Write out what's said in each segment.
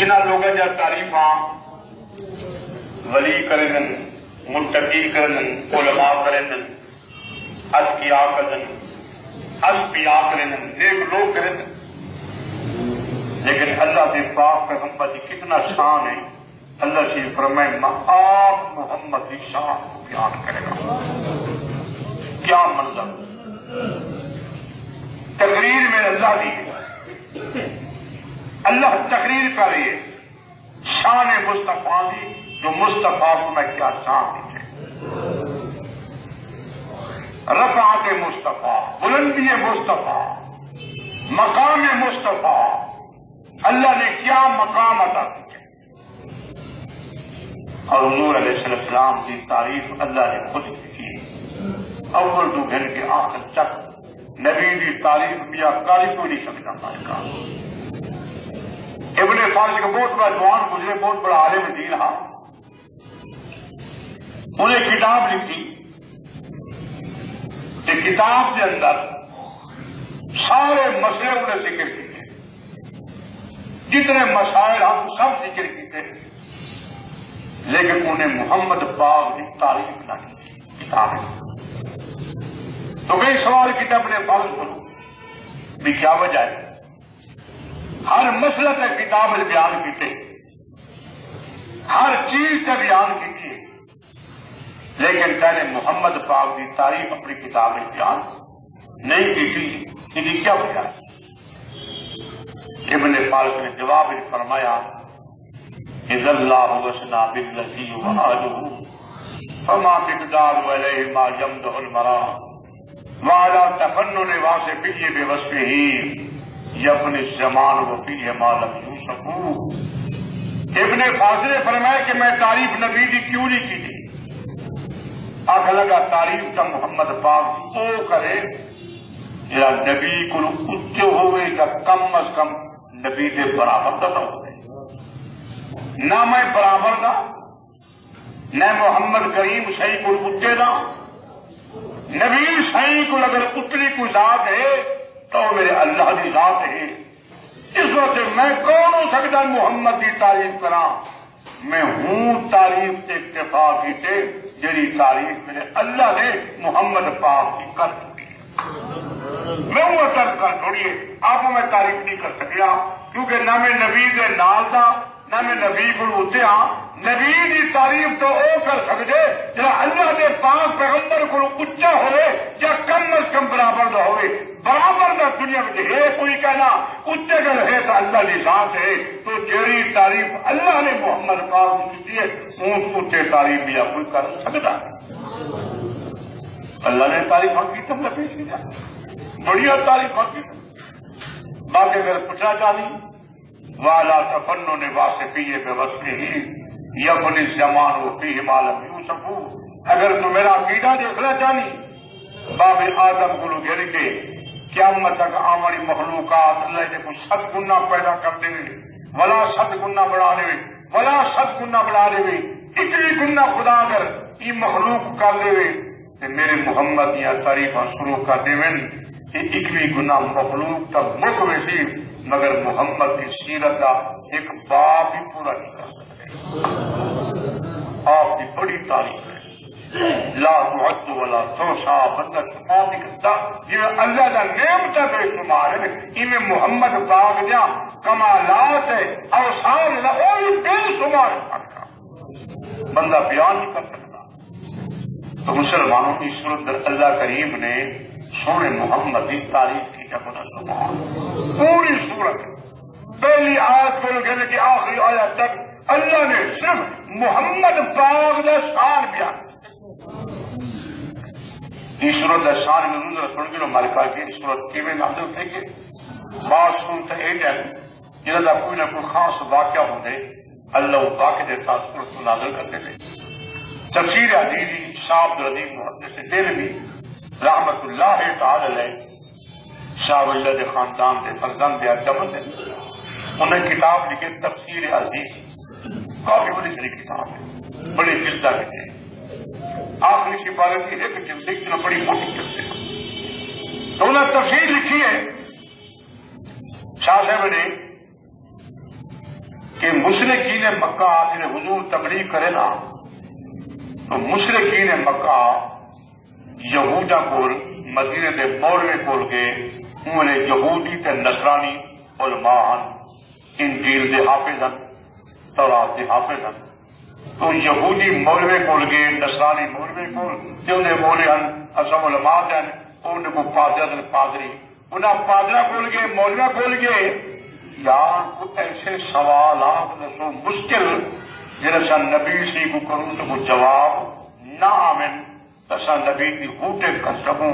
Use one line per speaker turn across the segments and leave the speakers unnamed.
انہاں لوگاں جا تعریفاں ولی کرن متقی کرن علماء کرن اذکیاء کرن اسفیاء کرن نیک لوگ کرن، لیکن اللہ کے پاک پیغمبر کی کتنا شان ہے۔ اللہ سے فرمائے میں آپ محمد کی شان کو بیان کرے گا۔ کیا منظر، تقریر میں اللہ دی ہے، اللہ تقریر کر رہی ہے شان مصطفیٰ دی، جو مصطفیٰ کو میں کیا شان دیتے، رفعت مصطفیٰ، بلندی مصطفیٰ، مقام مصطفیٰ، اللہ نے کیا مقام عطا کیا۔ اور حضور علیہ السلام کی تعریف اللہ نے خود کی، اول تو گھر کے آخر تک نبی کی تعریف کیا کاری کوئی نہیں سکتا مالکا۔ ابن فارس کا بہت بڑا جوان گزرے، بہت بڑا عالم دین رہا، انہیں کتاب لکھی کہ کتاب کے اندر سارے مسئلے انہیں ذکر کیے، جتنے مسائل ہم سب ذکر کیتے، لیکن انہیں محمد پاک کی تعریف نہ کی کتاب ہے۔ تو کئی سوال کیا اپنے فارس بولو بھی کیا وجہ ہے، ہر مسئلہ تک کتاب میں بیان کیتے، ہر چیز کا بیان کیتی، لیکن پہلے محمد پاک کی تعریف اپنی کتاب میں بیان نہیں کی، ان کی کیا وجہ ہے؟ ابن فارس نے جواب فرمایا اذا اللہ وسنا بالذی وآلہ فما مقدار علیہ ما یمدح المرا وعلی تفنن واصفی بوصفہ یفنی الزمان وفیہ ما لم یوصف۔ ابن فارس نے فرمایا کہ میں تعریف نبی کی کیوں نہیں کی تھی، آگے لگا تعریف کا محمد پاک او کرے یا نبی کو اچے ہوئے یا کم از کم نبی کے برابر کا ہوئے، نہ میں برابر دا نہ محمد کریم صحیح کو اچے دا، نبی صحیح کو اگر اتنی کوئی ذات ہے تو میرے اللہ کی ذات ہے۔ اس وقت میں کون ہو سکتا محمد کی تعریف کرا، میں ہوں تعریف سے اکتفا کیتے جی تعریف میرے اللہ نے محمد پاک کی کر چکی ہے، میں وہ ترک کر چھوڑیے آپ میں تعریف نہیں کر سکیا، کیونکہ نہ میں نبی کے نال دا نہ میں نبی کو اتیا۔ نبی کی تعریف تو او کر سکتے جہاں اللہ کے پاک پیغمبر کو اچا ہوئے یا کم از کم برابر نہ ہوئے، برابر نہ دنیا میں ہے کوئی کہنا اچے گل ہے تو اللہ کی ذات ہے، تو جیڑی تعریف اللہ نے محمد پاک کی کی ہے اون اچے تعریف بھی کوئی کر سکتا ہے۔ اللہ نے تعریف کی تم نے پیش کیا بڑی اور تعریف کی، باقی اگر پوچھنا چاہیے والا تفنن واصفی بوصفہ یفنی الزمان وفیہ ما لم یوصف۔ اگر تو میرا عقیدہ دیکھنا چاہیے باب آدم کو گھر کے قیامت تک آمری مخلوقات اللہ نے کوئی 7 گنا پیدا کر دے ولا 7 گنا بڑھا دے ولا 7 گنا بڑھا دے، اتنی گنا خدا اگر یہ مخلوق کر دے تو میرے محمد یا تعریفاں شروع کر دے کہ 21 گنا مخلوق تک مک ویسی، مگر محمد کی سیرت کا ایک باب بھی پورا نہیں کر سکتے۔ آپ کی بڑی تعریف ہے، لا تعد ولا تحصى، بندہ شمار نہیں کرتا، یہ اللہ کا نعمت بے شمار ہے، ان میں محمد پاک دیا کمالات ہے اوصاف ہے وہ بھی بے شمار ہے، بندہ بیان نہیں کر سکتا۔ تو مسلمانوں کی صورت اللہ کریم نے سونے محمد کی تعریف کی جب پوری صورت پہلی آیت کو لے کے آخری آیت تک اللہ نے صرف محمد پاک کا شان بیان کی۔ صورت کا شان میں نظر سن کے مالکا کی صورت کی میں نازل تھے کہ بعض صورت جنہوں کا کوئی نہ کوئی خاص واقعہ ہوتے اللہ واقع دیتا صورت کو نازل کرتے تھے۔ تفسیر حدیثی شاہ عبدالعزیز محدث دہلوی رحمت اللہ تعالی علیہ شاہ ولی اللہ کے خاندان کے فرزند جبل نے انہیں کتاب لکھی تفسیر عزیز، کافی بڑی سی کتاب ہے، بڑی جلد ہے، آخری سفارت کی ایک جلد لکھی بڑی موٹی جلد ہے، تو انہیں تفسیر لکھی ہے شاہ صاحب نے کہ مشرکین مکہ جنہیں حضور تبلیغ کرے نا تو مشرکین مکہ یہودا کول مدینے دے مولوی کول گئے انہیں یہودی تے نصرانی علماء انجیل دے حافظ ہیں تورات دے حافظ ہیں تو یہودی مولوی کول گئے نصرانی مولوی کول تے انہیں مولوی ہیں اسم علماء ہیں انہیں کو پادری انہیں پادرا کول گئے مولوی کول گئے یار کو ایسے سوالات نسو مشکل جنسا نبی سی کو کروں تو کو جواب نہ آمن تسا نبی کی ہوٹے کر سکوں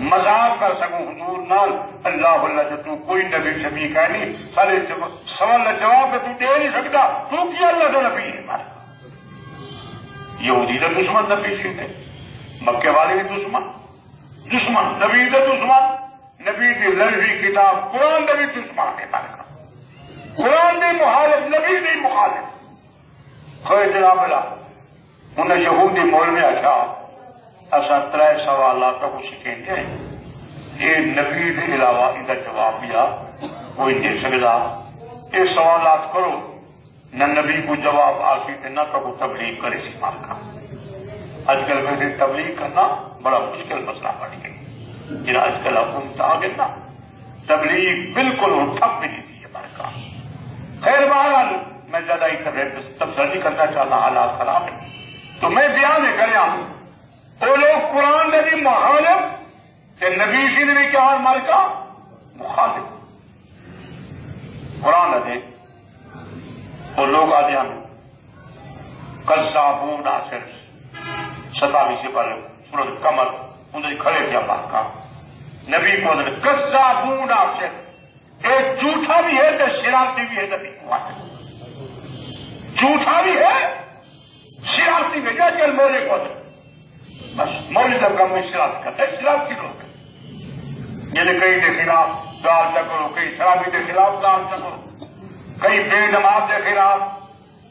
مذاق کر سکوں حضور نال اللہ اللہ جو تو کوئی نبی شبی کہہ نہیں سارے سوال جواب تو دے نہیں سکتا تو کیا اللہ کا نبی ہے ہمارا یہودی کا دشمن نبی سی تھے مکے والے بھی دشمن نبی کا دشمن نبی کی لڑوی کتاب قرآن کا بھی دشمن ہے ہمارے قرآن نہیں مخالف نبی نہیں مخالف خیر جناب اللہ انہیں یہودی مولوی آخیا اصا 3 سوالات کو سکھیں گے یہ نبی کے علاوہ ان کا جواب دیا کوئی دے سکتا یہ سوالات کرو نہ نبی کو جواب آسی نہ تو تبلیغ کرے سی مار کا آج کل ویسے تبلیغ کرنا بڑا مشکل مسئلہ بن گئی جنہیں آج کل حکومت آ گئی نا تبلیغ بالکل ٹھپ بھی نہیں دی ہمارے کام خیر بہرحال میں زیادہ ہی تبصرہ نہیں کرنا چاہتا حالات خراب ہے تو میں بیان کریا وہ لوگ قرآن نے بھی مخالف کہ نبی سی نے بھی کیا مر کا مخالف قرآن دے وہ لوگ آتے ہیں کذابون ناصر 27 سے پہلے سورۃ قمر انہیں کھڑے کیا بات کا نبی کو کذابون ناصر ایک جھوٹا بھی ہے تو شرارتی بھی ہے نبی کو جھوٹا بھی ہے شرارتی بھی ہے کل مولے کو بس مولوی کا کام میں شرارت کرتا ہے شرارت کی لوگ جنہیں کئی کے خلاف گال نہ کرو کئی شرابی کے خلاف گال نہ کرو کئی بے نماز کے خلاف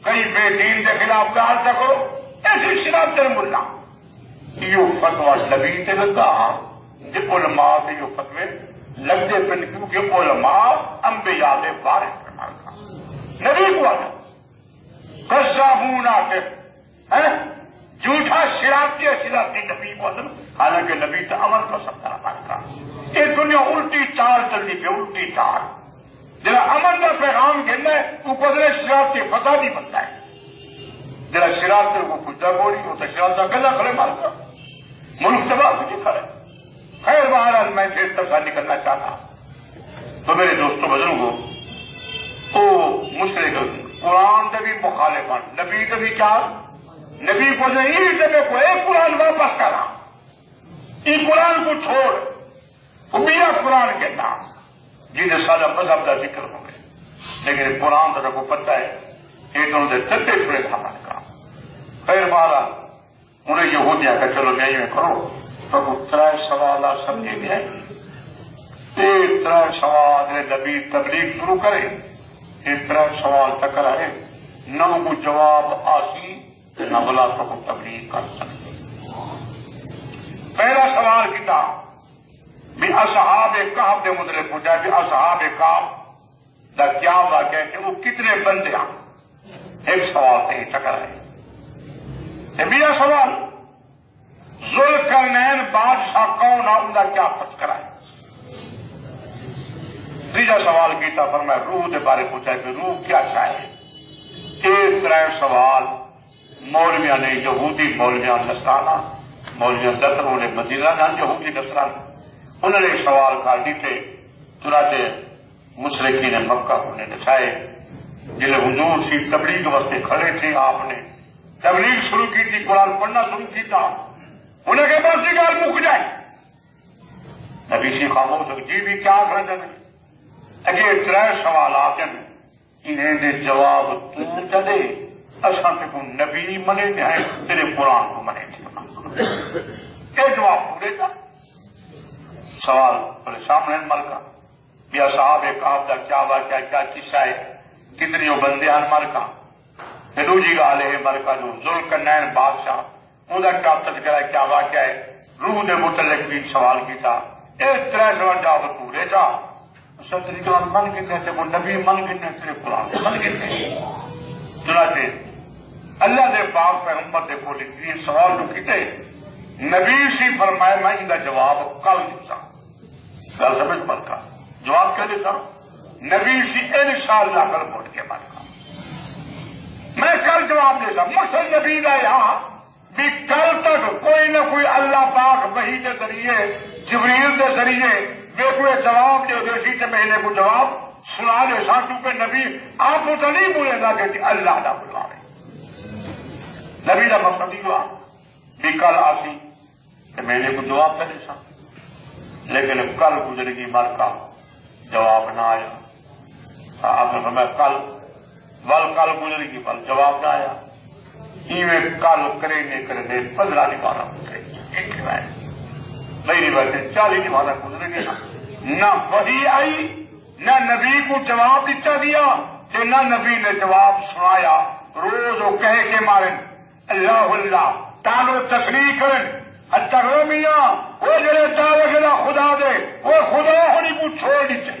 کئی بے دین کے خلاف گال نہ کرو ایسی شرارت ملا یہ فتوا نبی تے لگا علماء کے یہ فتوے لگتے پن کیونکہ علماء انبیاء دے وارث کرنا نبی کو آنا کذابون آخر جھوٹا شرارتی نبی کو آنا حالانکہ نبی تو عمل پسند کرا یہ دنیا الٹی چال چلتی پہ الٹی چال جرا امن کا پیغام گھننا ہے وہ قدرے شرارتی فسادی بنتا ہے جرا شرارتی کو کچھ ہو رہی ہو تو شرارت گلا کھڑے مارتا ملک تباہ کچھ کھڑے خیر بہرحال میں پھر طرف نکلنا چاہتا تو میرے دوستوں بزرگوں وہ مشرک قرآن سے بھی مخالف نبی سے بھی کیا نبی کو نہیں جب کو ایک قرآن واپس کرا یہ قرآن کو چھوڑ وہ میرا قرآن کے نام جنہیں سارا مذہب کا ذکر ہو گئے لیکن قرآن تو کو پتہ ہے یہ تو انہیں چلتے چھڑے تھا ہمارے کام خیر بہرحال انہیں یہ ہو دیا کہ چلو نہیں میں کرو تو 3 سوال سمجھے گئے 3 سوال نبی تبلیغ شروع کرے یہ 3 سوال ٹکرائے نہ کو جواب آسی نہ بلا تو کو تبلیغ کر سکتے پہلا سوال کیا بھی اصحاب کہف دے متعلق پوچھا کہ اصحاب کہف دا کیا واقعہ ہے کہ وہ کتنے بندے ہیں ایک سوال تے ٹکرائے میرا سوال ذوالقرنین بادشاہ کون ہے ان کا کیا تذکرہ ہے تیجا سوال کیتا فرمایا روح کے بارے پوچھا کہ روح کیا چاہے 3 سوال مولویاں نے یہودی مولویاں نصرانہ مولویاں زطر نے مدینہ نام یہودی نصرانہ انہوں نے سوال کر دیتے چنانچہ مشرکین مکہ انہیں نسائے جلے حضور سی تبلیغ واسطے کھڑے تھے آپ نے تبلیغ شروع کی تھی قرآن پڑھنا شروع کی تھا انہیں کہ بس یہ گال مک جائے نبی سی خاموش ہو جی بھی کیا کر رہے اگے 3 سوالات ہیں انہیں دے جواب تو چلے اصل کو نبی منے جائے تیرے قرآن کو منے یہ جواب پورے تھا سوال بولے سامنے ملکہ یا صاحب کہف دا کیا واقعہ کیا قصہ ہے کتنی وہ بندے ہیں ملکہ دوجی گال ہے ملکہ جو ذوالقرنین بادشاہ ان کا کیا تذکرہ ہے کیا واقعہ ہے روح دے متعلق بھی سوال کی تھا یہ 3 سوال جواب پورے تھا من گنے تھے وہ نبی من گنے تیرے قرآن من گنے پیغمبر دے کول یہ سوال جو کیتے نبی سی فرمایا میں ان کا جواب کل دیتا گل سمجھ پڑتا جواب کیا دیتا نبی سی انشاءاللہ کل موٹ کے مر کا میں کل جواب دیتا مقصد نبی کا یہاں بھی کل تک کوئی نہ کوئی اللہ پاک وحی کے ذریعے جبریل کے ذریعے بے کوئی جواب دے دے سی کہ میں نے کو جواب سنا دے سا کیونکہ نبی آپ کو تو نہیں بولے گا کہ اللہ نہ بلواوے نبی کا مقصد ہی ہوا بھی کل آسی کہ میں نے کو جواب دے سا لیکن کل گزرے گی مر کا جواب نہ آیا آپ نے فرمایا کل کل گزرے گی بل جواب نہ آیا ایویں کل کرے نہیں کرے 15 دیوارہ گزرے میری بات 40 دیوارہ گزرے گی نہ وحی آئی نہ نبی کو جواب دیتا دیا کہ نہ نبی نے جواب سنایا روز وہ کہے کے مارن اللہ اللہ تانو تشریح کرن اتر میاں وہ جڑے دعوے گلا خدا دے وہ خدا ہونی کو چھوڑ دیتے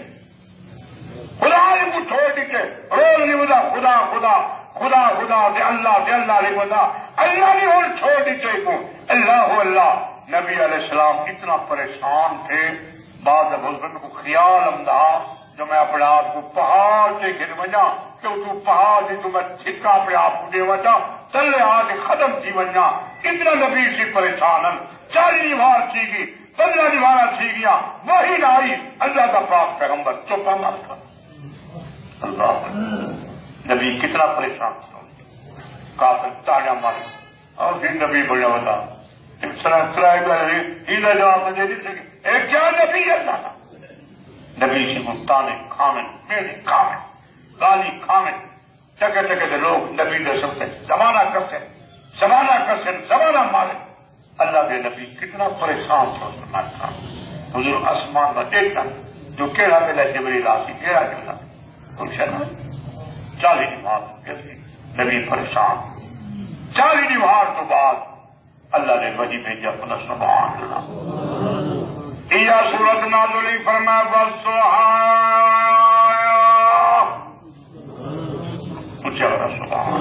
خدا نے کو چھوڑ دیتے روز نہیں بتا خدا خدا خدا خدا دے اللہ نہیں بتا اللہ نے اور چھوڑ دیتے کو اللہ اللہ نبی علیہ السلام اتنا پریشان تھے بعد بزرگ کو خیال امدا جو میں اپنے آپ کو پہاڑ سے گر وجا کہ تو پہاڑ سے تو میں چھکا اپنے آپ کو دے وجا تلے آج ختم تھی وجا اتنا نبی سی پریشان 40 دیوار تھی گئی 15 دیوارہ تھی گیا وہی نہ آئی اللہ کا پاک پیغمبر چپا مار تھا اللہ نبی کتنا پریشان تھا کافر تاڑا مارے اور پھر نبی بڑھیا بتا جواب دے دی ایک کیا نبی اللہ نبی سی گفتانے کھامن میرے کھامن گالی کھامن چکے چکے دے لوگ نبی دے سکتے زمانہ زمانہ مارے اللہ کے نبی کتنا پریشان تھا حضور آسمان میں دیکھنا جو کیڑا ملا جبریل آسی کیڑا ملا پوچھنا 40 دیوار نبی پریشان 40 دیوار تو بعد اللہ نے وحی بھیجا اپنا سبحان اللہ یہ سورت نازل فرمایا والضحیٰ اونچا بڑا سبحان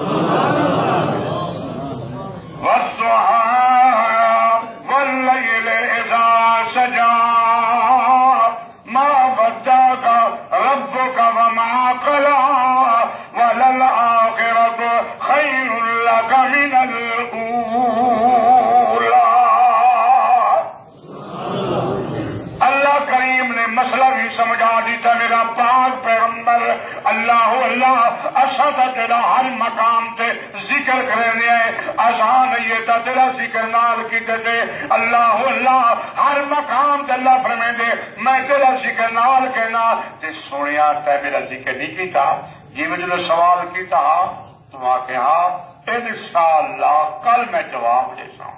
والضحیٰ واللیل اذا سجا ما ودعک ربک وما قلی وللآخرۃ خیر لک من الأولى مسئلہ بھی سمجھا دیتا میرا پاک پیغمبر اللہ اللہ اسد تیرا ہر مقام تے ذکر کرنے ہے آسان یہ تا تیرا ذکر نال کی تے اللہ اللہ ہر مقام تے اللہ فرمائے دے میں تیرا ذکر نال کہنا تے سنیا تے میرا ذکر نہیں کیتا جی میں جو سوال کیتا تم آ کے ہاں انشاءاللہ کل میں جواب دے سا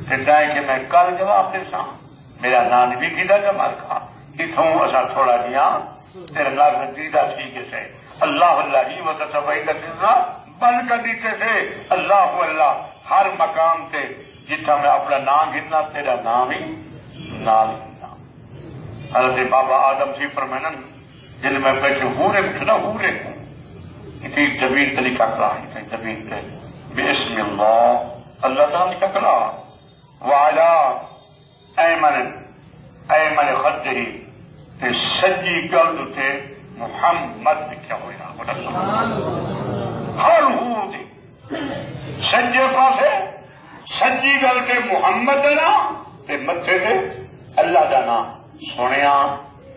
کہتا ہے کہ میں کل جواب دے سا میرا نام بھی کیدا جمال کا اتوں اصا تھوڑا جہا تیرے نال دیدہ ٹھیک سے اللہ اللہ ہی وقت بند کر دیتے تھے اللہ اللہ ہر مقام تے جتنا میں اپنا نام گننا تیرا نام ہی نال گننا حضرت بابا آدم سی فرمائن جن میں بیٹھے ہورے اٹھنا ہورے کو اتنی زمین طریقہ کرا اتنی زمین تے بسم اللہ تعالی کا کرا وعلا ایمن خدہی تے سجی گل تے محمد لکھا ہوا ہر ہور دی سجے پاسے سجی گل تے محمد دا نام تے متھے تے اللہ دا نام سنیا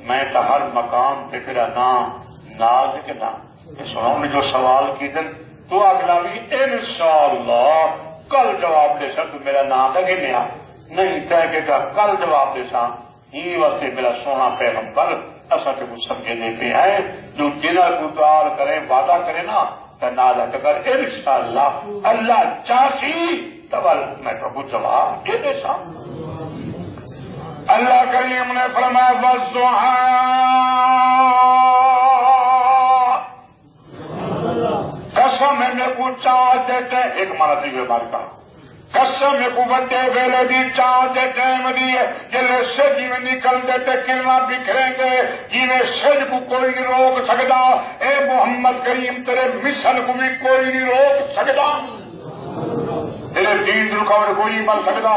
میں تا ہر مقام تے تیرا نام ناز کے نام سناؤں نے جو سوال کی دن تو اگلا بھی انشاءاللہ کل جواب دے سا تو میرا نام دا گنیا نہیں طے کہ کل جواب دے سا ہی واسطے میرا سونا پیغمبر اصا تے کچھ سمجھے دے پہ ہے جو جنہ کو دعا کرے وعدہ کرے نا تو نادا کر انشاءاللہ اللہ چاہتی تب میں تو جواب دے دے سا اللہ کریم نے فرمایا والضحیٰ قسم ہے میں کو چاہ دیتے ایک مانا دیوے مارکا قسم ہے کو بڑے ویلے دی چاہ دیتے مدیے جلے سج میں نکل دیتے کرنا بکھریں گے جنہیں سج کو کوئی نہیں روک سکتا اے محمد کریم تیرے مشن کو بھی کوئی نہیں روک سکتا تیرے دین کی رکاوٹ کوئی نہیں بن سکتا.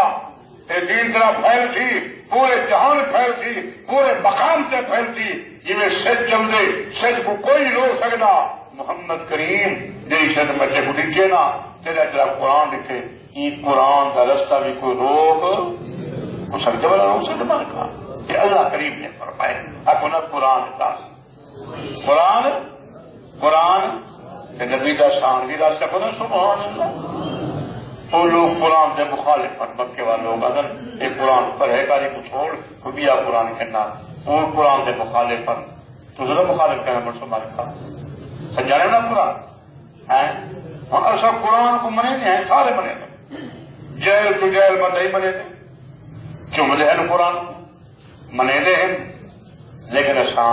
یہ دین تیرا پھیل سی پورے جہان پھیل سی پورے مقام سے پھیل سی جی میں سچ چل دے سچ کو کوئی نہیں روک سکتا. محمد کریم جی سچ بچے کو لکھے نا تیرا تیرا قرآن لکھے یہ قرآن کا رستہ بھی کوئی روک سکتے والا روک سکتے مان کا کہ اللہ کریم نے فرمائے اپنا قرآن کا قرآن نبی کا شان بھی راستہ کو نا سبحان اللہ. تو لوگ قرآن سے مخالف ہیں مکے والے لوگ اگر ایک قرآن پڑھے گا کو چھوڑ تو بھی آپ قرآن کہنا اور قرآن سے مخالف ہیں تو ضرور مخالف کہنا پڑ سمجھ کا سمجھانے نا قرآن ہے اور ایسا قرآن کو منے نہیں ہیں سارے منے تھے جیل تو جیل میں نہیں منے تھے چم دے ہیں قرآن منے دے ہیں لیکن ایسا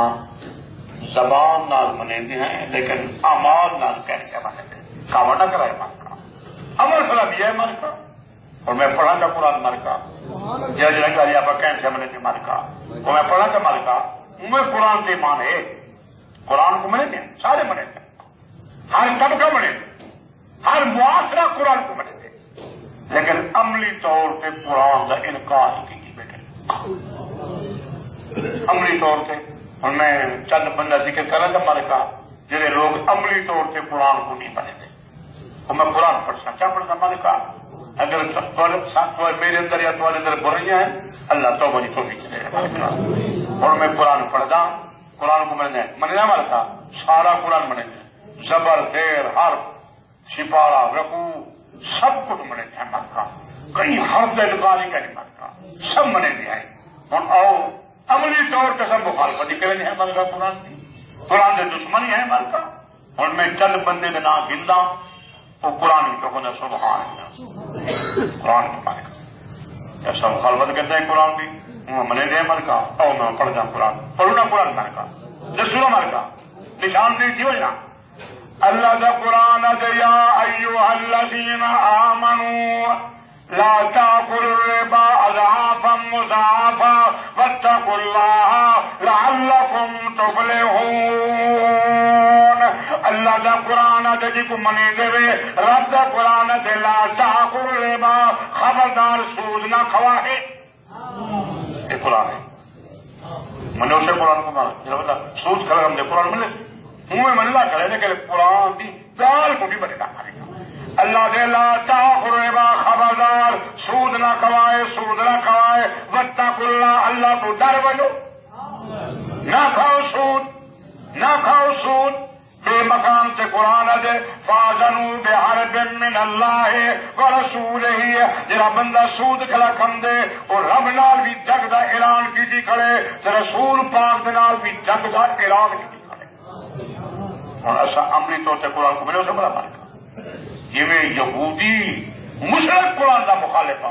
زبان نال منے دے ہیں لیکن اعمال نال کہہ کے منے دے کام نہ کرائے مان کا عمل فلا بھی ہے مان کا اور میں پڑھا کا قرآن مان کا جی جی آپ کہنے سے منے دے مان کا اور میں پڑھا کا مان کا میں قرآن کے مان ہے قرآن کو منے دے سارے منے دے ہر سب کا منے دے ہر معاشرہ قرآن کو منے دے لیکن عملی طور پہ قرآن کا انکار کی بیٹھے عملی طور پہ اور میں چند بندہ ذکر کرنا تھا مر کا جنہیں لوگ عملی طور سے قرآن کو نہیں پڑھے تھے اور میں قرآن پڑھتا کیا پڑھتا مر کا اگر میرے اندر یا تمہارے اندر برائیاں ہیں اللہ تو مجھے تو بھی چلے اور میں قرآن پڑھتا قرآن کو مننا مر کا سارا قرآن منے زبر زیر حرف سپارہ رقو سب کچھ منے دیا مر کا کئی حرف دلکاری کا نہیں مر کا سب منے دیا ہے اور آؤ عملی طور پہ سب مخالفت کریں ہے مل کا قرآن کی قرآن سے دشمنی ہے مل کا اور میں چند بندے کے نام گندا وہ قرآن کو ہونا سبحان اللہ قرآن کے مل کا ایسا مخالفت کرتے ہیں قرآن کی منے دے مل کا او میں پڑھ جاؤں قرآن پڑھوں نا قرآن مل کا دسو مل کا نشان دی تھی نا اللہ کا قرآن یا ایھا الذین آمنوا لا تأكلوا الربا أضعافا مضاعفا واتقوا الله لعلكم تفلحون. اللہ دا قرآن جی کو منی دے رب دا قرآن دے لا تأكلوا الربا خبردار سود نہ کھوائے. یہ قرآن ہے منو سے قرآن کو مانا سود کھڑا ہم نے قرآن ملے منہ میں منلا کرے لیکن قرآن کی گال کو بھی بنے نہ کرے اللہ دے لا تأكلوا الربا خبردار سود نہ کھوائے سود نہ کھوائے واتقوا اللہ اللہ کو ڈر بنو نہ کھاؤ سود بے مقام سے قرآن دے فاذنوا بحرب من اللہ ورسولہ جرا بندہ سود کھلا کھم دے اور رب نال بھی جنگ دا اعلان کیتی کھڑے تے رسول پاک دے نال بھی جنگ دا اعلان کیتی کھڑے. اور ایسا عملی طور سے قرآن کو ملے اسے بڑا مارکا جی یہودی مشرک قرآن کا مخالف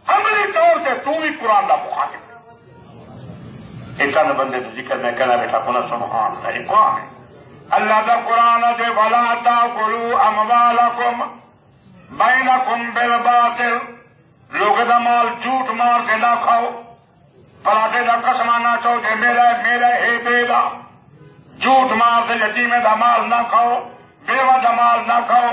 عملی طور سے تو بھی قرآن کا مخالف ایک چند بندے تو ذکر میں کہنا بیٹھا کو سبحان اللہ یہ قرآن ہے اللہ کا قرآن دے ولا تأکلوا اموالکم بینکم بالباطل لوگ دا مال جھوٹ مار کے نہ کھاؤ پراٹھے کا قسم نہ چاہو کہ میرا ہے بیوہ جھوٹ مار کے یتیم دا مال نہ کھاؤ بیوہ دا مال نہ کھاؤ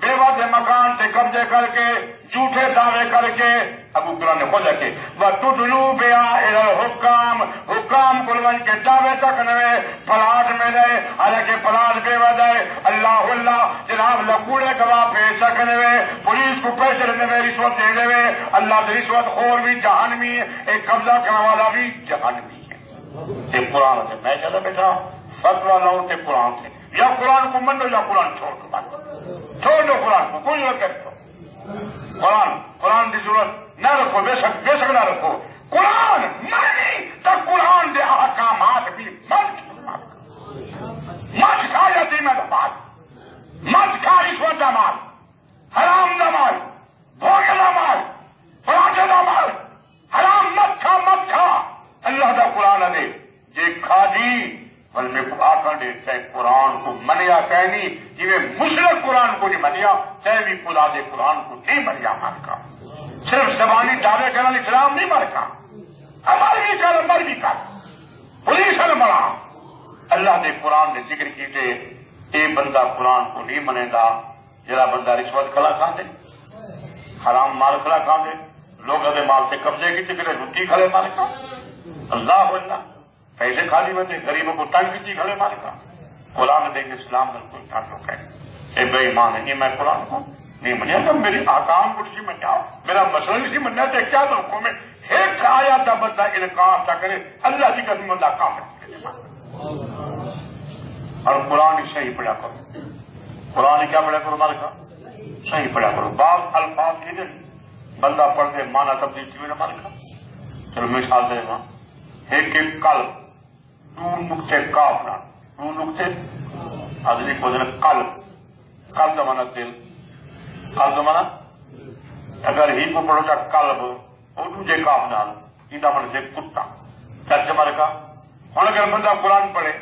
بیوہ کے مکان سے قبضے کر کے جھوٹے دعوے کر کے ابو قرآن نے کھولا کے وَتُدْلُوا بِهَا إِلَى الْحُكَّامِ حکام کلون کے دعوے تک نوے پلاٹ میں دے حالانکہ پلاٹ بیوہ دے اللہ جناب لکوڑے گواہ پیش سکنے وے پولیس کو پیسے لینے میں رشوت دے دے اللہ کی رشوت خور بھی جہنمی ایک قبضہ کرنے والا بھی جہنمی ہے. ایک قرآن سے میں چلا بیٹھا فتویٰ لاؤں تے قرآن سے یا قرآن کو من دو یا قرآن چھوڑ دو قرآن کو کوئی ضرورت کرے قرآن کی ضرورت نہ رکھو بے شک نہ رکھو قرآن نہیں تو قرآن کے احکامات بھی مت کھا یتیم کا مال مت کھا رشوت کا مال حرام کا مال بھوگے کا مال پراٹھے کا مال حرام مت کھا اللہ کا قرآن دے یہ کھا دی بل میں آخر دے قرآن کو منیا کہنی جی مشرق قرآن کو نہیں منیا تے بھی خدا دے قرآن کو نہیں منیا من کا صرف زبانی دعوے کرنا اسلام نہیں مر کا عمل بھی کر پولیس بڑا اللہ دے قرآن نے ذکر کیتے اے بندہ قرآن کو نہیں منے گا جڑا بندہ رشوت کھلا کھاندے، حرام مال کھلا کھاندے، لوگوں کے مال سے قبضے کی چکرے روٹی کھلے مالکا، اللہ اللہ پیسے کھا لی بندے، غریبوں کو تنگ کی کھلے مالکا۔ قرآن دیں گے اسلام میں کوئی تعلق ہے، اے بے ایمان ہے، یہ میں قرآن کو نہیں منیا تو میری آکام کو نہیں منیا، میرا مسئلہ نہیں منیا تو کیا تو میں ایک آیا تھا بندہ انکار تھا کرے اللہ کی قسم اللہ کام ہے۔ اور قرآن صحیح پڑھا کرو، قرآن کیا پڑھا کرو مالکا، صحیح پڑھا کرو، بعض الفاظ کی نہیں بندہ پڑھ دے مانا تبدیل کی مالکا۔ چلو مثال دے گا، ایک کل دو نقطے کاف نہ دو نقطے آدمی کو قلب، قلب مانا دل، قلب مانا اگر ہی کو پڑھو جا قلب اور دوجے کاف نال یہ من سے کتا چرچ مالکا۔ ہوں اگر بندہ قرآن پڑھے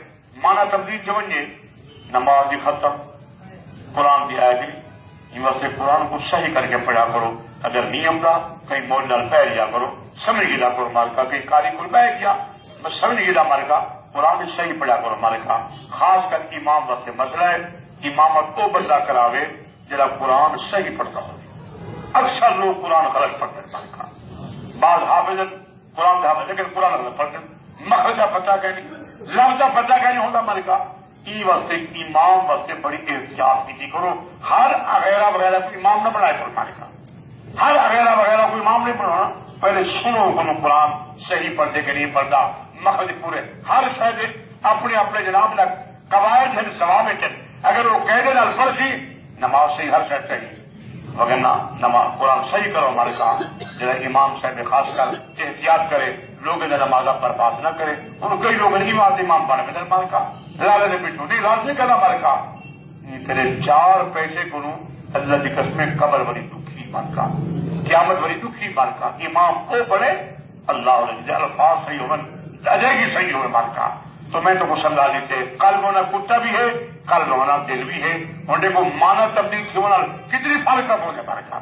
مانا تبدیل سے ونجے نماز بھی ختم، قرآن کی آیت نہیں، یہ واسطے قرآن کو صحیح کر کے پڑھا کرو، اگر نیم دا کہیں موج نال پہ لیا کرو، سمجھ گیا کرو مالکا، کہیں کاری کو بہ گیا میں سمجھ گیا مالکا، قرآن بھی صحیح پڑھا کرو مالکا۔ خاص کر امام واسطے مسئلہ ہے، امامت وہ بندہ کراوے جڑا قرآن صحیح پڑھتا ہو۔ اکثر لوگ قرآن غلط پڑھتے ہیں مالکا، بعض حافظ قرآن کے حافظ لیکن قرآن غلط پڑھتے ہیں، مخرج کا پتہ کہ نہیں، لفظ کا پتہ کہ نہیں ہوتا مالکا۔ یہ واسطے امام واسطے بڑی احتیاط کی کرو، ہر اغیرہ وغیرہ کو امام نہ بنائے کرو مالکا، ہر اغیرہ وغیرہ کو امام نہیں بنانا، پہلے سنو کو قرآن صحیح پڑھتے کہ نہیں پڑھتا، مخرج پورے ہر شاید اپنے اپنے جناب لگ قواعد ہیں ثواب ہے، اگر وہ قید نال پڑھی نماز صحیح ہر شاید صحیح، وغیرہ نماز قرآن صحیح کرو ہمارے کام، جرا امام صاحب خاص کر احتیاط کرے، لوگ نماز برباد نہ کرے، ان کئی لوگ نہیں مانتے امام پڑھنے میں مال کا لالے نے پیچھو نہیں لال نہیں کرنا ہمارے کام، تیرے چار پیسے کو اللہ کی قسمیں قبر بڑی دکھی مان کا، قیامت بڑی دکھی مان کا، امام کو پڑھے اللہ علیہ الفاظ صحیح ہو ادائیگی صحیح ہوئے مان کا، تو میں تو کو سمجھا دیتے قلب ہونا کتا بھی ہے، قلب ہونا دل بھی ہے، انہیں کو مانا تبدیل کی ہونا کتنی فرق ہو جائے ہمارے کا۔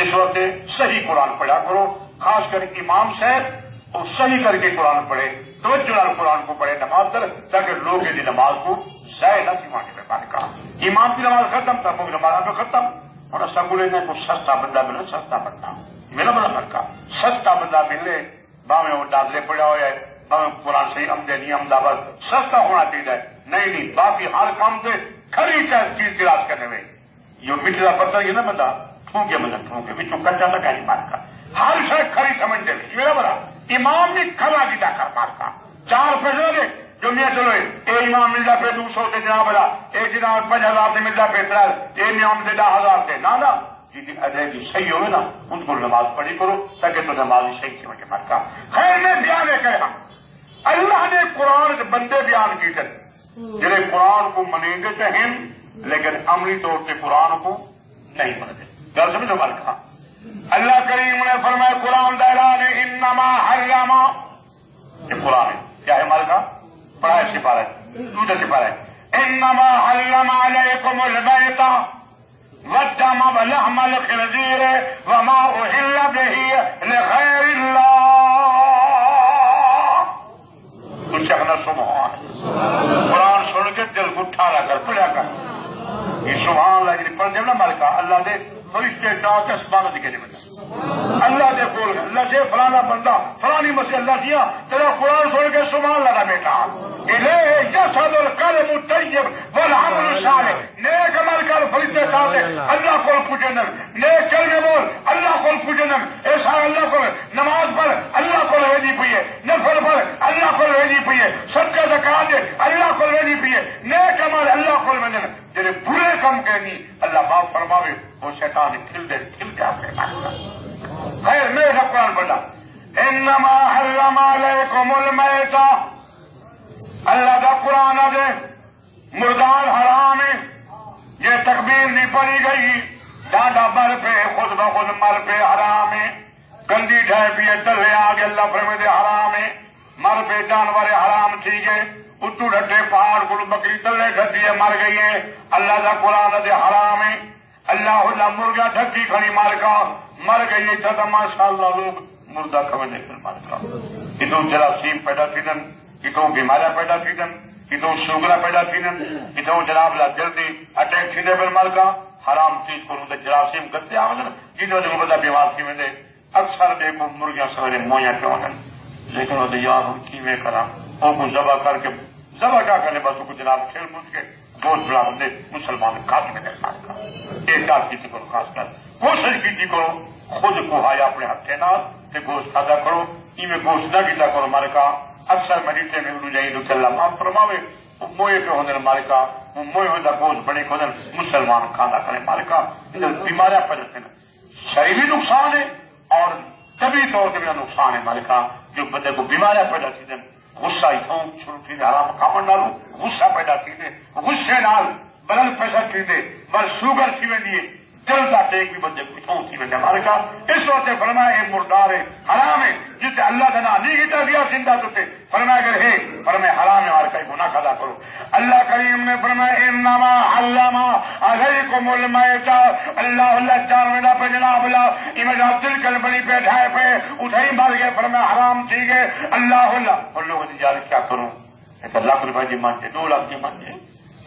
اس وقت صحیح قرآن پڑھا کرو، خاص کر امام صاحب اور صحیح کر کے قرآن پڑھے، توجہ قرآن کو پڑھے نماز در، تاکہ لوگ یہ نماز کو ضائع نہ سمانے میں ہمارے کا۔ امام کی نماز ختم تب نماز میں ختم اور سکولے نے کو سستا بندہ ملے، سستا بندہ میرا بڑا فرقہ، سستا بندہ ملے باویں وہ ڈالے پڑا ہوا ہے، قرآن صحیح عمدے نہیں عمدہ سستا ہونا چاہیے، نہیں باقی ہر کام سے کھری چیز تلاش کرنے میں یہ مٹی کا پتھر یہ نا بندہ ٹھونکے مطلب ٹھونکے بچوں کچا نہ کہیں مار کا، ہر شاید کھری سمجھتے میرا بڑا امام بھی کھلا کی کر مار کا، چار پیسے دے جو میں چلو اے امام ملتا پہ 200 سے جناب بلا ایک جناب 5000 سے ملتا پہ اے امام سے 10,000 سے نہ جی ادائیگی صحیح ہوئے نا ان کو نماز پڑھی کرو تاکہ تو نماز صحیح کی وجہ مار کا۔ خیر میں بیان ہے کہ اللہ نے قرآن کے بندے بیان کی تھے جنہیں قرآن کو منیں گے چاہیں لیکن عملی طور سے قرآن کو نہیں منتے، گل سمجھو مالکا۔ اللہ کریم نے فرمایا قرآن دہران انما حرم، یہ قرآن ہے کیا ہے مالکا، پڑھا ہے سپارہ دوسرا سپارہ ہے، انما حرم علیکم المیت والدم ولحم الخنزیر وما اہل به لغیر اللہ، چکنا سبحان قرآن سن کے دل کو ٹھارا کر پڑھا کر یہ سبحان اللہ جی پڑھ دے نا مالکا، اللہ دے فرشتے چاہ کے اسمان دکھے دے بندہ، اللہ دے بول اللہ سے فلانا بندہ فلانی مسئلہ اللہ دیا تیرا قرآن سن کے سبحان اللہ دا بیٹا الیہ یصعد الکلم الطیب والعمل الصالح، نیک عمل کر فرشتے چاہتے اللہ کو پوچھنے، نیک کلمے بول اللہ کو پوچھنے، ایسا اللہ کو نماز پڑھ اللہ کو ویدی پیے، نفل پڑھ اللہ کو ویدی پیے، صدقہ زکات دے اللہ کو ویدی پیے، نیک عمل اللہ کو ویدی، جنہیں برے کم کرنی اللہ باپ فرماوے وہ شیطان کھل دے کھل کے آپ کے خیر میں قرآن پڑھا انما حرم علیکم المیت، اللہ کا قرآن دے مردار حرام ہے، یہ تکبیر نہیں پڑھی گئی ڈاڈا مر پہ خود بخود مر پہ حرام ہے، گندی ڈھے پیے تلے آگے اللہ فرمے دے حرام ہے، مر پہ جانور حرام تھی گئے، اتو ڈھٹے پہاڑ کو بکری تلے ڈھٹی ہے مر گئی ہے، اللہ کا قرآن دے حرام ہے، اللہ مرغا ڈھکی کھڑی مالکا مر گئی ہے، چاہتا ماشاء اللہ لوگ مردہ کھوے لیکن مالکا اتو جراثیم پیدا کیدن، اتو بیماریاں پیدا کیدن، اتو شوگرا پیدا کیدن، اتو جناب لا جلدی اٹیک تھی دے پر مالکا حرام چیز کو جراثیم کرتے آن جن وجہ بندہ بیمار تھی ویندے اکثر دیکھو مرغیاں سویرے موئیاں پہ ون لیکن وہ یار ہوں کیویں کرا وہ کو ذبح کر کے ذبح کیا کرنے بس کو جناب کھیل مجھ کے گوشت بڑا بندے مسلمان کھاتے میں دیکھا کا احتیاط کی کرو خاص کر کوشش کی کرو خود کو ہایا اپنے ہاتھ کے نال تے گوشت کھادا کرو ایویں گوشت نہ کیتا کرو مالکا اکثر مریضے میں اڑ جائیں تو اللہ معاف فرماوے موئے پہ ہونے مالکا وہ موئے ہوتا گوشت بنے کو مسلمان کھانا کرے مالکا بیماریاں پیدا کریں شریری نقصان ہے اور طبی طور پہ میرا نقصان ہے مالکا جو بندے کو بیماریاں پیدا کی دیں غصہ ہی تھوں شروع تھی حرام کھاون ڈالو غصہ پیدا تھی دے غصے نال بلڈ پریشر تھی دے بل شوگر تھی ویندی ہے دل کا ٹیک بھی بندے کو تھوں تھی ویندے مالکا اس وقت فرمایا یہ مردار ہے حرام ہے جتے اللہ دنا نہیں کیتا دیا زندہ تو فرمایا اگر ہے فرمایا حرام ہے مالکا گناہ کھادا کرو اللہ کریم نے فرمایا انما حرم علیکم المیت اللہ چار میرا پہ جناب اللہ ایمجا دل کل بڑی پہ ڈھائے پہ اتھائی مار گئے فرمایا حرام تھی گئے اللہ اور لوگوں نے جاری کیا کروں 1 لاکھ روپے کی مان جائے 2 لاکھ کی مان جائے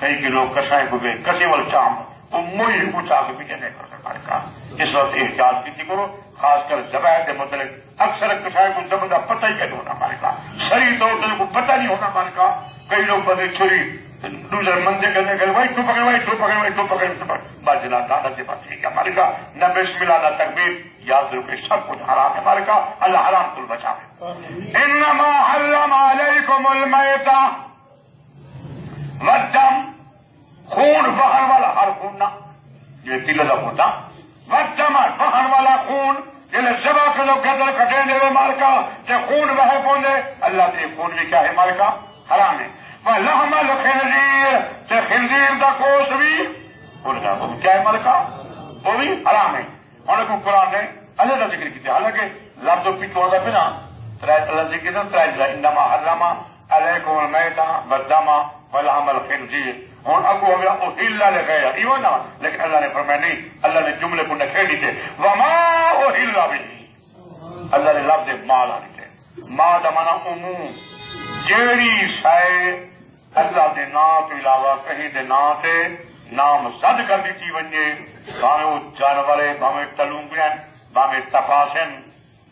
کئی کی لوگ کسائیں کو گئے کسی وال چام وہ موئی اونچا کے پیچھے نہیں کر سکتا کا اس وقت احتیاط کی کرو خاص کر ذبح کے متعلق اکثر کسائیں کو زبان کا پتہ ہی نہیں ہونا ہمارے کا صحیح طور دل کو پتہ نہیں ہونا ہمارے کا کئی لوگ بندے چھری دوسرے مندے کرنے کے وہی تو پکڑ وہی تو پکڑ وہی تو پکڑ بات جنا دادا سے بات ٹھیک ہے ہمارے کا نہ بسم اللہ نہ تکبیر یاد رکھے سب کچھ حرام ہے ہمارے کا اللہ حرام کو بچاوے انما حرم علیکم المیت والدم خون بہن والا ہر خون نہ یہ تیل کا ہوتا والدم بہن والا خون جلے ذبح کرو گدر کٹے دے مار کا تے خون بہے پوندے اللہ دے خون بھی کیا ہے مار کا حرام ہے لحم الخنزیر تے خنزیر دا گوشت بھی بول گیا وہ کیا ہے مال کا وہ بھی حرام ہے ہن کو قرآن نے اللہ کا ذکر کیا حالانکہ لفظ پیچھے دا بنا اللہ ذکر نہ ترا انما حرم علیکم المیت والدم ولحم الخنزیر ہن اگو ہو گیا احل لغیر ایو نا لیکن اللہ نے فرمایا نہیں اللہ نے جملے کو نہ کھیڑی تھے وما احل به اللہ نے لفظ ما لا لکھے ما دا معنی عموم جیڑی شے اللہ دے نام تو علاوہ کہیں دے نام تے نام زد کر دیتی ونجے باویں وہ جانور ہے باویں تلونگیاں باویں تپاسن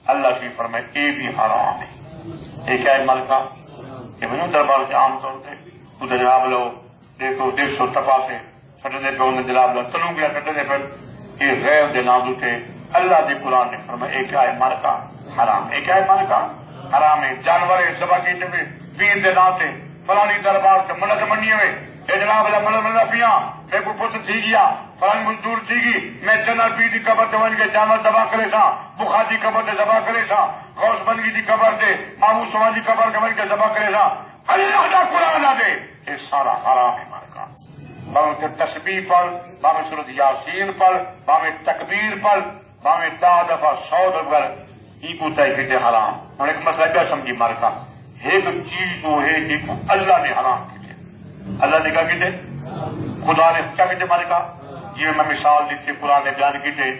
اللہ سی فرمائے یہ بھی حرام ہے یہ کیا ہے ملکہ یہ بنو دربار سے عام طور پہ ادھر جناب لو دیکھو 150 تپاسے سٹنے پہ انہیں جناب لو تلونگیاں سٹنے پہ یہ غیر دے نام دوتے اللہ دے قرآن نے فرمائے یہ کیا ہے ملکہ حرام یہ کیا ہے ملکہ حرام ہے جانور ذبح کیتے ہوئے پیر دے نام تے فلانی دربار سے منت منی ہوئے اے جناب اللہ منت منت پیاں میں کو پوچھ تھی گیا فلانی مزدور تھی گی میں چنر پیر دی قبر تے ون کے جانور ذبح کرے سا بخاری دی قبر تے ذبح کرے سا غوث بنگی دی قبر تے مامو سوا دی قبر کے ون کے ذبح کرے سا اللہ دا قرآن دے یہ سارا حرام ہے مارکا باویں تسبیح پڑھ باویں سورۃ یاسین پڑھ باویں تکبیر پڑھ باویں 10 دفعہ 100 دفعہ یہ کو طے کیتے حرام ہوں ایک مسئلہ کیا سمجھی مارکا ایک چیز وہ ہے جس کو اللہ نے حرام کیتے اللہ نے کیا کیتے خدا نے کیا کیتے مارکا جی میں مثال دیتی قرآن نے بیان کیتے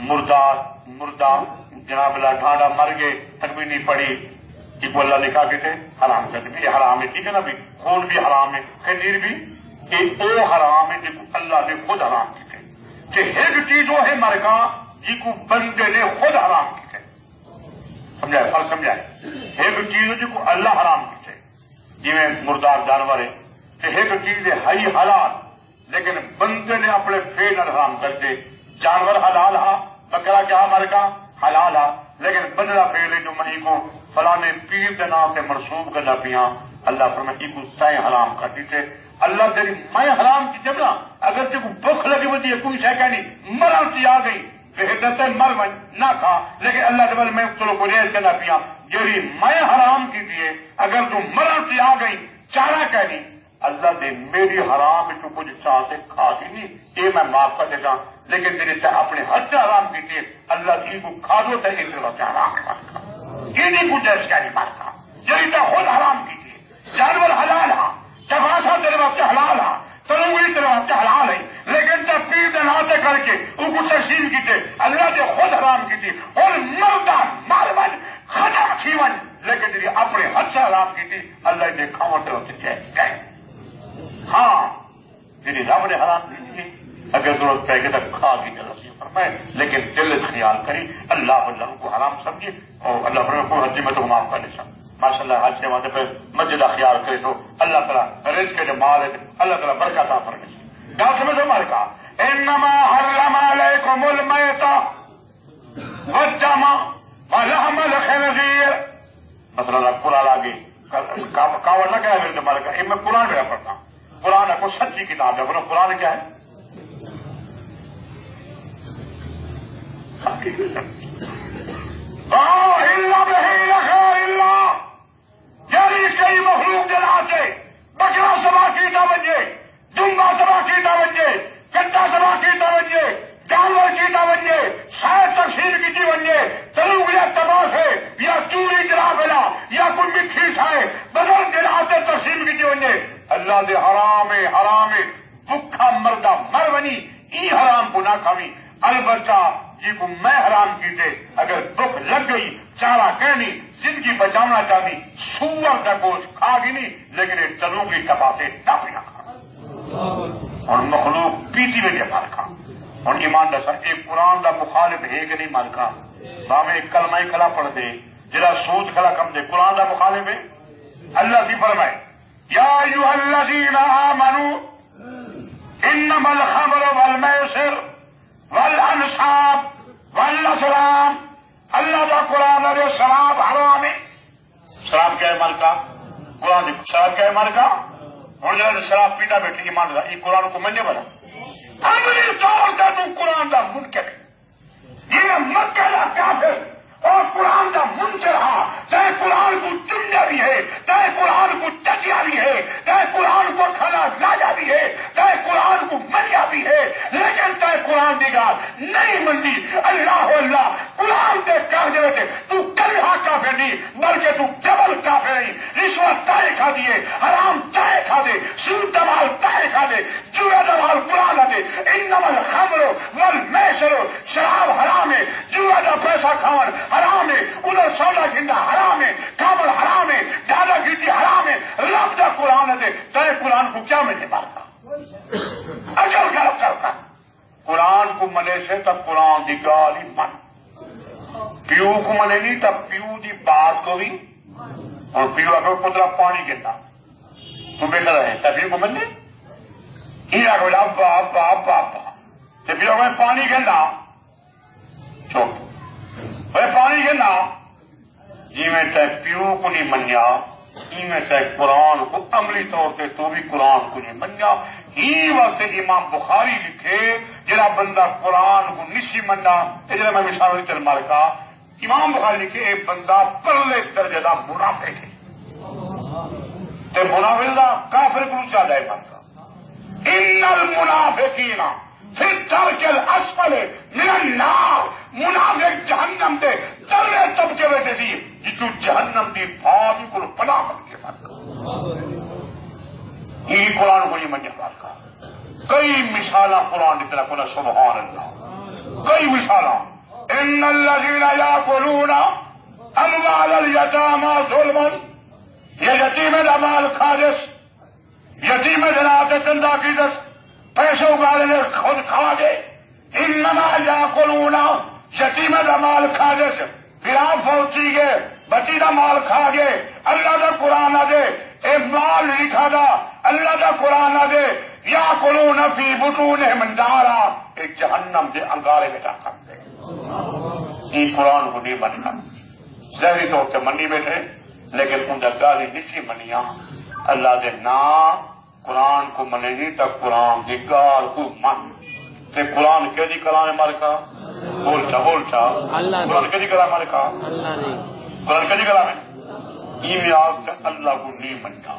مردہ جناب اللہ ڈھانڈا مر گئے تک بھی نہیں پڑی جس کو اللہ نے کیا کیتے حرام کرتے یہ حرام ہے ٹھیک ہے نا بھی خون بھی حرام ہے خنزیر بھی یہ وہ حرام ہے جس کو اللہ نے خود حرام کیتے کہ ایک چیز وہ ہے مارکا جس کو بندے نے خود حرام کیتے سمجھائے فرق سمجھائے ایک چیز جس کو اللہ حرام کیتے جی میں مردار جانور ہے کہ ایک چیز ہے ہائی حلال لیکن بندے نے اپنے فعل حرام کرتے جانور حلال ہا بکرا کیا ہمارے کا حلال ہا لیکن بندہ فعل جو منی کو فلانے پیر کے نام سے منسوب کرنا پیا اللہ فرمائے کو تائیں حرام کر دیتے اللہ تیری میں حرام کی جب نا اگر تیرے کو بھوک لگی ہوتی ہے کوئی شے کہ نہیں مرن سی آ گئی مر من نہ کھا لیکن اللہ تبارک میں چلو گریز کرنا پیا جیری میں حرام کی دیے اگر تو مرن سے آ گئی چارہ کہنی اللہ نے میری حرام تو کچھ چاہتے کھا دی نہیں یہ میں معاف کر دیتا لیکن تیرے سے اپنے حد سے حرام کی دیے اللہ کی کو کھا دو تو ایک وقت حرام ہے مارکا یہ نہیں کچھ ایسا نہیں مارکا جیری تو خود حرام کی دیے جانور حلال ہاں چباسا تیرے وقت حلال ہاں تلوی تیرے وقت حلال ہے لیکن جب پیر دے ناتے کر کے ان کو تقسیم کی تھے اللہ نے خود حرام کی تھی اور مردہ مار بن ختم چھیون لیکن تیری اپنے حد سے حرام کی تھی اللہ نے کھاؤں طرف سے کہے ہاں تیری رب نے حرام کی تھی اگر ضرورت پہ کہ تک کھا کی نصیب فرمائے، لیکن دل خیال کری اللہ اللہ کو حرام سمجھے اور اللہ فرمائے کو حج میں تو معاف کر لے ماشاء اللہ حج کے وعدے پہ مسجد خیال کرے تو اللہ تعالیٰ رزق کے جو مال ہے اللہ تعالیٰ برکت عطا فرمائے. گل سمجھ تو مال کا انما حرم علیکم المیت والدم ولحم الخنزیر. مثلا قرآن آگے کاوڑ نہ کہا میرے مال کا میں قرآن میں پڑھتا ہوں. قرآن کو سچی کتاب ہے. بولو قرآن کیا ہے؟ یعنی کئی مخلوق جلاتے بکرا سبا کیتا بنجے، دمبا سبا کیتا بنجے، کٹا سبا کیتا بنجے، جانور کیتا بنجے، شاید تقسیم کی بنجے، تلوگ یا تباہ ہے یا چوری جلا بلا یا کوئی مٹھی سائے بدل جلاتے تقسیم کی بنجے. اللہ دے حرام حرام بکھا مردہ مر بنی ای حرام کو نہ کھاوی. البتہ یہ کو میں حرام کیتے اگر بھوک لگ گئی چارہ کہنی زندگی بچانا چاہتی سور کا گوشت کھا گی نہیں لیکن چلوں کی ٹپاتے ٹاپی نہ کھا اور مخلوق پیتی میں مار کھا. اور ایمان دسا ایک قرآن دا مخالف ہے کہ نہیں مار کھا باہم ایک کلمہ کھلا پڑھ دے جرا سود کھلا کم دے قرآن دا مخالف ہے. اللہ سی فرمائے یا ایھا الذین آمنوا انما الخمر والمیسر والانصاب والازلام. اللہ کا قرآن ہے شراب حرام ہے. شراب کیا ہے مال کا؟ قرآن شراب کیا ہے مال کا؟ اور جب شراب پیتا بیٹھے کی مان رہا یہ قرآن کو مننے والا عملی طور کا تو قرآن کا منکر یہ مکہ کا کافر اور قرآن کا منکر رہا چاہے قرآن کو چنیا بھی ہے چاہے قرآن کو چٹیا بھی ہے چاہے قرآن کو کھانا لایا بھی ہے چاہے قرآن کو منیا بھی ہے لیکن چاہے قرآن کی گال نہیں منتی اللہ اللہ قرآن کے کہنے بیٹھے تو کلہا کافر نہیں بلکہ تو ڈبل کافر نہیں. رشوت چاہے کھا دیے حرام چاہے کھا دے سود دمال چاہے کھا دے جوئے دمال قرآن دے انما الخمر والمیسر شراب حرام ہے جوئے دا پیسہ کھاون حرام ہے ادھر سودا گھنڈا حرام ہے کابل حرام ہے ڈالا گیٹی حرام ہے. رب دا قرآن دے چاہے قرآن کو کیا ملنے مارتا اجل کرتا قرآن کو ملے سے تب قرآن دی گالی من پیو کو ملے نہیں تب پیو دی بات کو بھی اور پیو اگر پتلا پانی گرنا تو بہتر ہے تب پیو کو ملے ہی آگے بولا ابا ابا ابا ابا جب پیو میں پانی گرنا چھوٹ بھائی پانی گرنا جی میں تے پیو کو نہیں منیا ہی میں تے قرآن کو عملی طور پہ تو بھی قرآن کو نہیں منیا. ہی وقت امام بخاری لکھے جڑا بندہ قرآن کو نشی مننا جڑا میں مثال چل مار کا امام بخاری لکھے ایک بندہ پرلے درجے کا منافق ہے تے منافق دا کافر کو زیادہ ہے بندہ. ان المنافقین فی الدرک الاسفل من النار. منافق جہنم دے تلے طبقے بیٹھے سی جتو جہنم دی بھاوی کو پناہ من کے بات یہ قرآن کو نہیں منجا بات کا. کئی مثالہ قرآن کی طرح کنا سبحان اللہ کئی مثالہ. ان الذین یاکلون اموال الیتامی ظلما یہ یتیم مال کھادس یتیم جنات چندہ کی دس پیسوں گالے خود کھا گے. انما یاکلون یتیم مال کھادس پھر فوچی گے بچی کا مال کھا گے. اللہ کا قرآن دے اے مال لکھا دا اللہ کا قرآن دے یا کلون فی بطونہم نارا ایک جہنم دے انگارے میں جا کرتے یہ قرآن کو نہیں مننا ظاہری طور سے منی بیٹھے لیکن ان گالی نہیں منیا. اللہ دے نام قرآن کو منے نہیں تب قرآن کی گال کو من تے قرآن کے دی کلام مارکا بولتا قرآن کے دی کلام مارکا قرآن کے دی کلام ہے یہ آپ اللہ کو نہیں مننا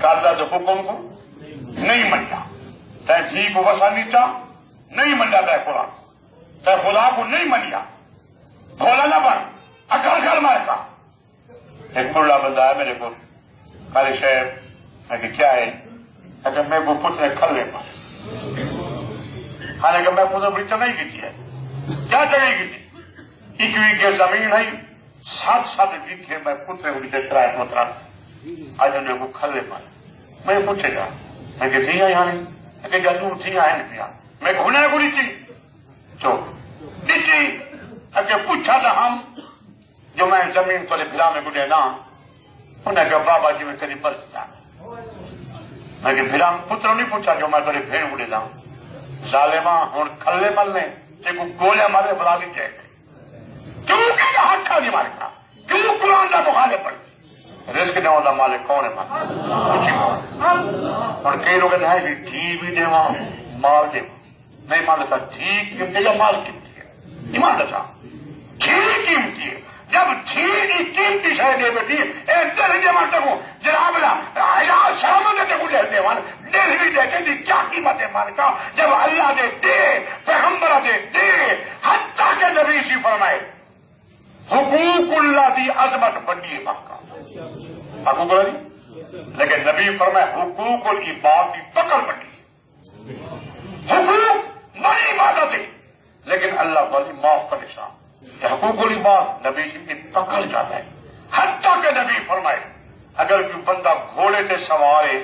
کالا جو حکم کو نہیں مننا تے جی کو وسا نیچا نہیں مننا تے قرآن تے خدا کو نہیں منیا بولا نہ بن اکل کر مارکا. ایک بڑا بندہ ہے میرے کو کالے شہر میں کہ کیا ہے اگر میں وہ پوچھنے کھل لے پا حالانکہ میں خود بڑی چنائی کی ہے کیا چنائی کی تھی ایک ویگے زمین ہے 7 ویگے میں پوچھنے کو لیتے ترائے مطرح آج انہیں کو کھل لے پا میں پوچھے گا میں کہ تھی یہاں نہیں کہ جانور تھی آئے نہیں پیا میں گھنے کو دیتی تو دیتی اگر پوچھا تھا ہم جو میں زمین پر بھرا میں گڈے نا انہیں کہا بابا جی میں تیری برستا میں کہ بھرا پتر نہیں پوچھا جو میں تیرے بھیڑ گڈے نا ظالماں ہوں کھلے ملنے تے کو گولے مارے بلا دی جائے کیوں کہ ہاتھا نہیں مارے گا کیوں قرآن کا مخالف پڑتی رزق دینے والا مالک کون ہے اور کئی لوگ ہیں کہ ٹھی بھی دیوا مال دے نہیں مان لیتا ٹھیک قیمتی یا مال قیمتی ہے نہیں مان لیتا ٹھیک قیمتی ہے جب ٹھیک قیمتی شاید دے بیٹھی دل دے مانتے کو جناب علاج شرم دیتے کو دے مان دل بھی دیتے دی کیا قیمت ہے مان کا جب اللہ دے پیغمبر دے حتیٰ کہ نبی سی فرمائے حقوق اللہ دی عظمت بڑی ہے ماں کا حقوق اللہ دی لیکن نبی فرمائے حقوق العباد کی پکڑ بڑی ہے حقوق بڑی عبادت ہے لیکن اللہ والی معاف کا نشان حقوق العباد نبی کی پکڑ جاتا ہے حتیٰ کہ نبی فرمائے اگر کوئی بندہ گھوڑے سے سوارے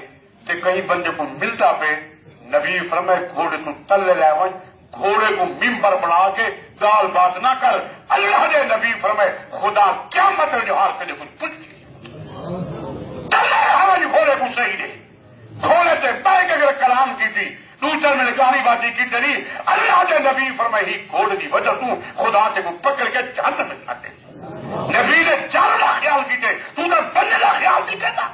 تو کہیں بندے کو ملتا پہ نبی فرمائے گھوڑے تو تلے لے ون گھوڑے کو ممبر بنا کے گال بات نہ کر اللہ نے نبی فرمائے خدا کیا مطلب جو ہار کرے کچھ پوچھ تلے گھوڑے کو صحیح دے گھوڑے سے بیٹھ اگر کلام کی تھی دوسر میں گالی بازی کی تری اللہ نے نبی فرمائے ہی گھوڑے کی وجہ تو خدا سے کو پکڑ کے جہنم میں چھاٹے نبی نے جاننا خیال کیتے تو نے بننے کا خیال کیتے نا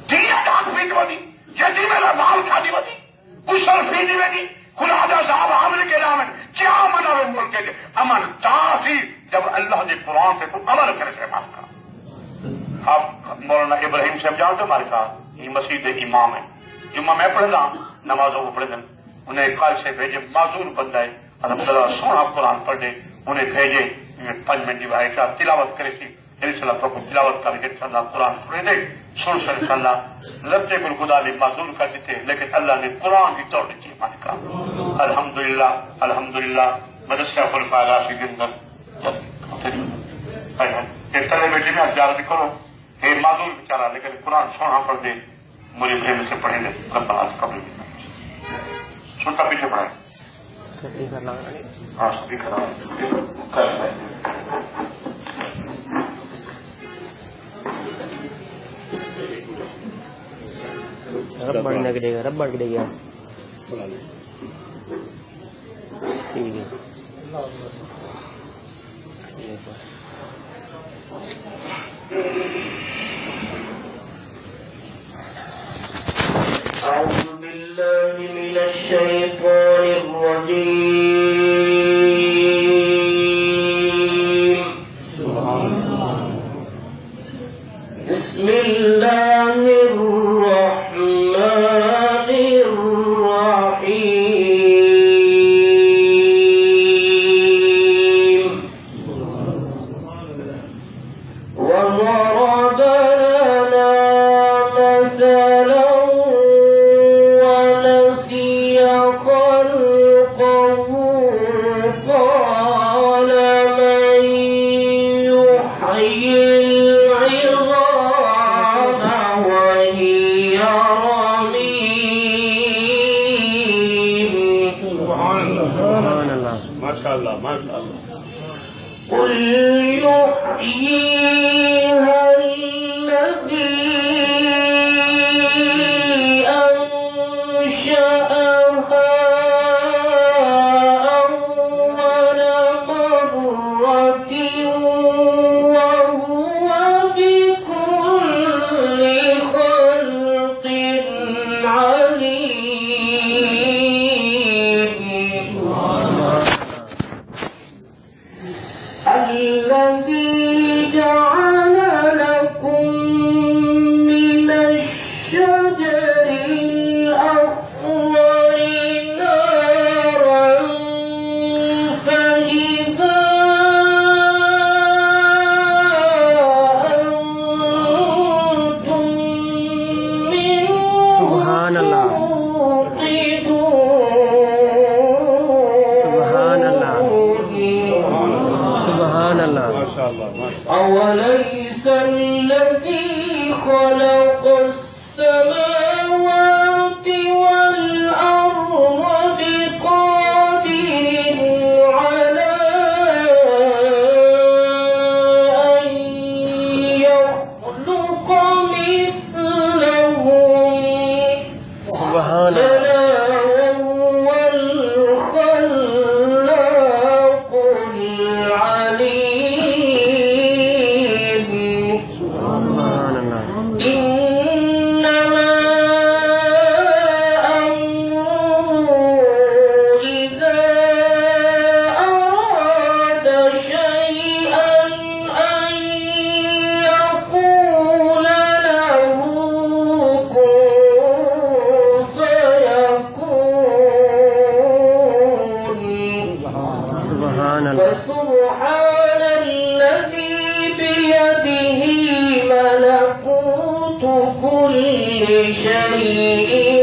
دیا ڈاک بھی نہیں یتیم میرا مال کھانی بنی اسل فی نہیں بنی خدا دا صاحب عامل کے نام کیا امن آئے ملک کے امن تاسی جب اللہ نے قرآن سے تو عمل کرے سے مال کا آپ مولانا ابراہیم صاحب جانتے ہمارے کہا یہ مسجد امام ہے جمعہ میں پڑھ رہا نمازوں کو پڑھ دیں انہیں کل سے بھیجے معذور بندہ ہے الحمدللہ سونا قرآن پڑھ دے انہیں بھیجے 5 منٹ بھائی کا تلاوت کرے سی انشاءاللہ تو تلاوت کر کے انشاءاللہ قرآن پڑھے دے سن کر انشاءاللہ لبتے کو خدا نے معذور کر دیتے لیکن اللہ نے قرآن کی توڑ دی مانے کا الحمدللہ الحمدللہ مدرسہ فرقہ سی اندر تلے بیٹے میں زیارت کرو یہ معذور بیچارہ لیکن قرآن سونا پڑھ دے مجھے بھائی مجھ سے پڑھیں گے ربنا قبل سنتا پیچھے پڑھائیں ہاں سبھی کرا
رب بڑھنے کے لیے رب بڑھ کے لیے ٹھیک ہے
أعوذ بالله من الشيطان الرجيم بسم الله الرحمن الرحيم وضرب لنا مثلا قل يحييها الذي أنشأها أول مرة وهو بكل خلق عليم الذي جعل لكم من الشجر الأخضر نارا فإذا أنتم منه
سبحان الله سبحان الله
أوليس الذي خلق السماوات والأرض بقادر
سبحان اللہ
فسبحان الذي بيده ملكوت كل شيء